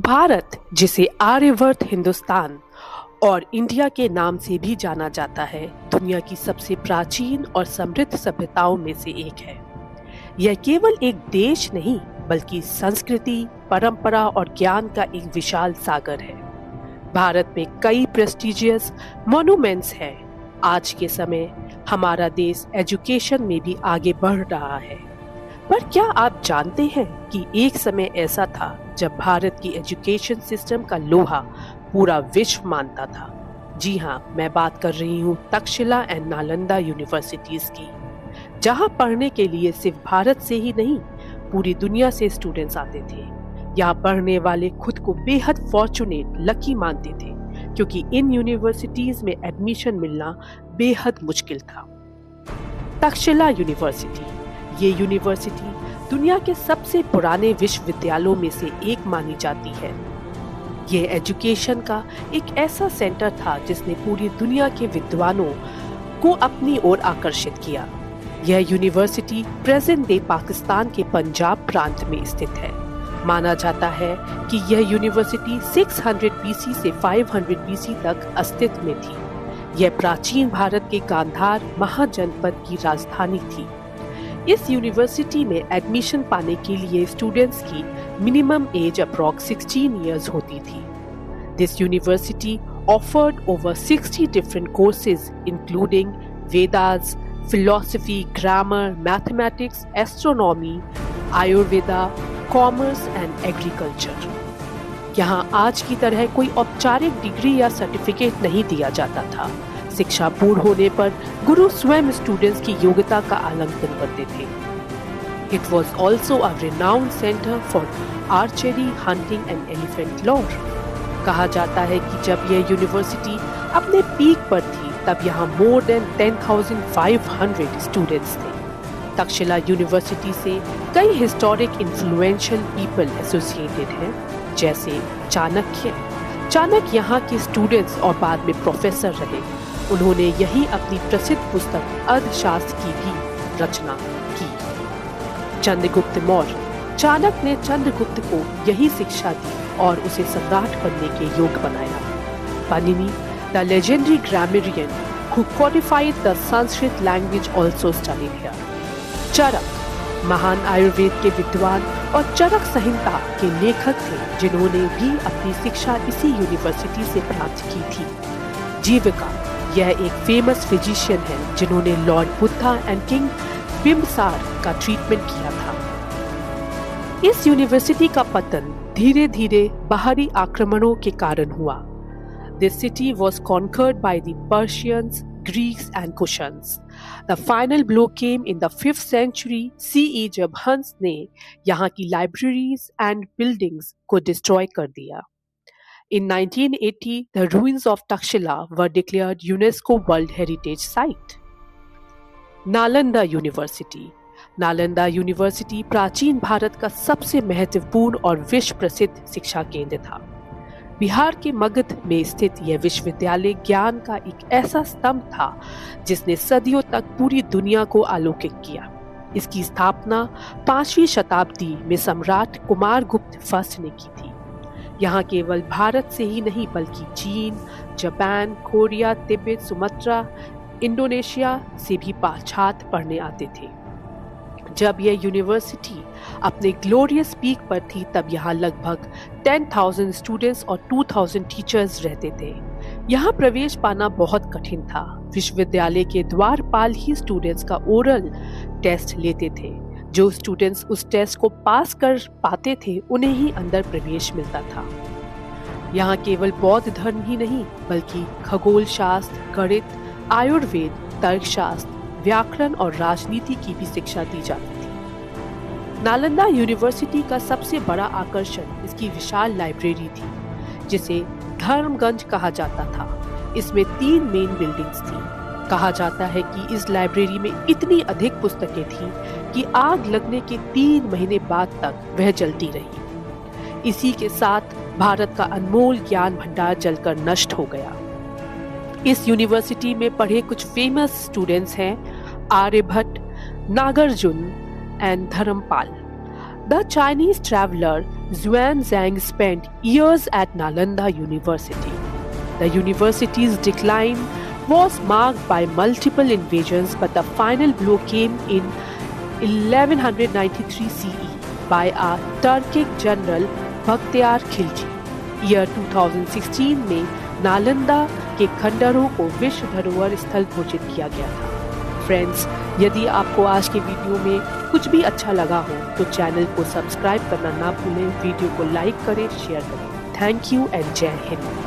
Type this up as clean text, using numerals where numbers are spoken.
भारत, जिसे आर्यवर्त हिंदुस्तान और इंडिया के नाम से भी जाना जाता है, दुनिया की सबसे प्राचीन और समृद्ध सभ्यताओं में से एक है। यह केवल एक देश नहीं, बल्कि संस्कृति, परंपरा और ज्ञान का एक विशाल सागर है। भारत में कई प्रेस्टिजियस मॉन्यूमेंट्स हैं। आज के समय हमारा देश एजुकेशन में भी आगे बढ़ रहा है। पर क्या आप जानते हैं कि एक समय ऐसा था जब भारत की एजुकेशन सिस्टम का लोहा पूरा विश्व मानता था? जी हाँ, मैं बात कर रही हूँ तक्षशिला एंड नालंदा यूनिवर्सिटीज की, जहाँ पढ़ने के लिए सिर्फ भारत से ही नहीं, पूरी दुनिया से स्टूडेंट्स आते थे। यहाँ पढ़ने वाले खुद को बेहद फॉर्चुनेट, लकी मानते थे, क्योंकि इन यूनिवर्सिटीज में एडमिशन मिलना बेहद मुश्किल था। तक्षशिला यूनिवर्सिटी, ये यूनिवर्सिटी दुनिया के सबसे पुराने विश्वविद्यालयों में से एक मानी जाती है। ये एजुकेशन का एक ऐसा सेंटर था जिसने पूरी दुनिया के विद्वानों को अपनी ओर आकर्षित किया। यह यूनिवर्सिटी प्रेजेंट डे पाकिस्तान के पंजाब प्रांत में स्थित है। माना जाता है कि यह यूनिवर्सिटी 600 BC से 500 BC तक अस्तित्व में थी। यह प्राचीन भारत के गांधार महाजनपद की राजधानी थी। इस यूनिवर्सिटी में एडमिशन पाने के लिए स्टूडेंट्स की मिनिमम एज अप्रॉक्स 16 इयर्स होती थी। This university offered over 60 different courses including Vedas, philosophy, grammar, mathematics, astronomy, Ayurveda, commerce and agriculture. यहाँ आज की तरह कोई औपचारिक डिग्री या सर्टिफिकेट नहीं दिया जाता था। शिक्षा पूर्ण होने पर गुरु स्वयं स्टूडेंट्स की योग्यता का आकलन करते थे। It was also a renowned center for archery, hunting and elephant lore. कहा जाता है कि जब यह यूनिवर्सिटी अपने पीक पर थी, तब यहाँ more than 10,500 स्टूडेंट्स थे। तक्षशिला यूनिवर्सिटी से कई हिस्टोरिक इन्फ्लुएंशियल पीपल एसोसिएटेड हैं, जैसे चाणक्य यहाँ के स्टूडेंट्स और बाद में प्रोफेसर रहे। उन्होंने यही अपनी प्रसिद्ध पुस्तक अर्थशास्त्र की भी रचना की। चंद्रगुप्त मौर्य, चाणक्य ने चंद्रगुप्त को यही शिक्षा दी और उसे सम्राट बनने के योग्य बनाया। Panini, the legendary grammarian who codified the Sanskrit language also studied here. Charaka, महान आयुर्वेद के विद्वान और चरक संहिता के लेखक थे, जिन्होंने भी अपनी शिक्षा इसी यूनिवर्सिटी से प्राप्त की थी। जीविका, यह एक फेमस फिजिशियन है जिन्होंने Lord Buddha and king Bimbisara का ट्रीटमेंट किया था। इस यूनिवर्सिटी का पतन धीरे धीरे बाहरी आक्रमणों के कारण हुआ। This city was conquered by the Persians, Greeks and Kushans. The final blow came in the 5th century CE जब हंस ने यहाँ की लाइब्रेरीज एंड बिल्डिंग्स को डिस्ट्रॉय कर दिया। In 1980, the ruins of Takshila were declared UNESCO World Heritage Site. Nalanda university, Nalanda university प्राचीन भारत का सबसे महत्वपूर्ण और विश्व प्रसिद्ध शिक्षा केंद्र था। बिहार के मगध में स्थित यह विश्वविद्यालय ज्ञान का एक ऐसा स्तंभ था जिसने सदियों तक पूरी दुनिया को आलोकित किया। इसकी स्थापना 5वीं शताब्दी में सम्राट कुमारगुप्त फर्स्ट ने की थी। यहाँ केवल भारत से ही नहीं, बल्कि चीन, Japan, Korea, Tibet, Sumatra, Indonesia से भी छात्र पढ़ने आते थे। जब यह यूनिवर्सिटी अपने ग्लोरियस पीक पर थी, तब यहाँ लगभग 10,000 स्टूडेंट्स और 2,000 टीचर्स रहते थे। यहाँ प्रवेश पाना बहुत कठिन था। विश्वविद्यालय के द्वारपाल ही स्टूडेंट्स का ओरल टेस्ट लेते थे। जो स्टूडेंट्स उस टेस्ट को पास कर पाते थे, उन्हें ही अंदर प्रवेश मिलता था। यहाँ केवल बौद्ध धर्म ही नहीं, बल्कि खगोल शास्त्र, गणित, आयुर्वेद, तर्कशास्त्र, व्याकरण और राजनीति की भी शिक्षा दी जाती थी। नालंदा यूनिवर्सिटी का सबसे बड़ा आकर्षण इसकी विशाल लाइब्रेरी थी, जिसे धर्मगंज कहा जाता था। इसमें 3 मेन बिल्डिंग्स थी। कहा जाता है कि इस लाइब्रेरी में इतनी अधिक पुस्तकें थीं कि आग लगने के 3 महीने बाद तक वह जलती रही। इसी के साथ भारत का अनमोल ज्ञान भंडार जलकर नष्ट हो गया। इस यूनिवर्सिटी में पढ़े कुछ फेमस स्टूडेंट्स हैं Aryabhata, Nagarjuna and Dharmapala. The Chinese traveler Xuanzang spent years at Nalanda University. The university's decline was marked by multiple invasions, but the final blow came in 1193 CE by a Turkic general Bakhtiyar Khilji. Year 2016 में नालंदा के खंडरों को विश्व धरोहर स्थल घोषित किया गया था। फ्रेंड्स, यदि आपको आज के वीडियो में कुछ भी अच्छा लगा हो तो चैनल को सब्सक्राइब करना ना भूलें, वीडियो को लाइक करें, शेयर करें। थैंक यू एंड जय हिंद।